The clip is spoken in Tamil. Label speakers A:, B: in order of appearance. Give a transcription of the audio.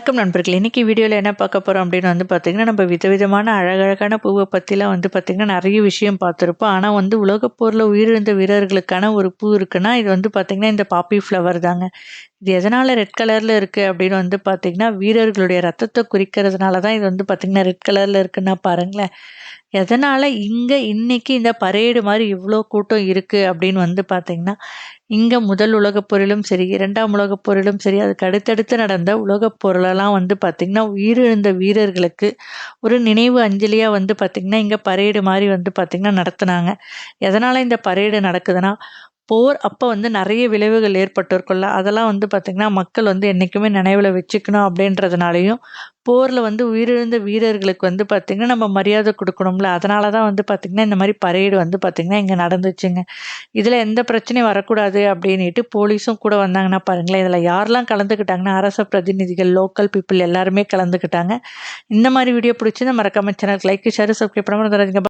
A: வணக்கம் நண்பர்களே. இன்னைக்கு வீடியோவில் என்ன பார்க்க போகிறோம் அப்படின்னு பார்த்தீங்கன்னா, நம்ம விதவிதமான அழகழகான பூவை பற்றிலாம் பார்த்தீங்கன்னா நிறைய விஷயம் பார்த்துருப்போம். ஆனால் உலகப்போரில் உயிரிழந்த வீரர்களுக்கான ஒரு பூ இருக்குன்னா இது பார்த்தீங்கன்னா இந்த பாப்பி ஃப்ளவர் தாங்க. இது எதனால் ரெட் கலரில் இருக்குது அப்படின்னு பார்த்தீங்கன்னா, வீரர்களுடைய ரத்தத்தை குறிக்கிறதுனால தான் இது பார்த்தீங்கன்னா ரெட் கலரில் இருக்குன்னா பாருங்களேன். எதனால் இங்கே இன்னைக்கு இந்த பரேடு மாதிரி இவ்வளோ கூட்டம் இருக்குது அப்படின்னு பார்த்தீங்கன்னா, இங்கே முதல் உலகப் போரிலும் சரி, இரண்டாம் உலகப் போரிலும் சரி, அதுக்கு அடுத்தடுத்து நடந்த உலகப் போரிலலாம் பார்த்தீங்கன்னா உயிரிழந்த வீரர்களுக்கு ஒரு நினைவு அஞ்சலியாக பார்த்தீங்கன்னா இங்கே பரேடு மாதிரி பார்த்தீங்கன்னா நடத்துனாங்க. எதனால் இந்த பரேடு நடக்குதுன்னா, போர் அப்போ நிறைய விளைவுகள் ஏற்பட்டிருக்குல்ல, அதெல்லாம் பார்த்தீங்கன்னா மக்கள் என்றைக்குமே நினைவில் வச்சுக்கணும் அப்படின்றதுனாலையும், போரில் உயிரிழந்த வீரர்களுக்கு பார்த்தீங்கன்னா நம்ம மரியாதை கொடுக்கணும்ல, அதனால தான் பார்த்தீங்கன்னா இந்த மாதிரி பரேடு பார்த்தீங்கன்னா இங்கே நடந்துச்சுங்க. இதில் எந்த பிரச்சனையும் வரக்கூடாது அப்படின்ட்டு போலீஸும் கூட வந்தாங்கன்னா பாருங்களேன். இதில் யாரெல்லாம் கலந்துக்கிட்டாங்கன்னா, அரச பிரதிநிதிகள், லோக்கல் பீப்புள் எல்லாருமே கலந்துக்கிட்டாங்க. இந்த மாதிரி வீடியோ பிடிச்சி மறக்காம சேனலுக்கு லைக், ஷேர், சப்ஸ்கிரைப் பண்ணாமல்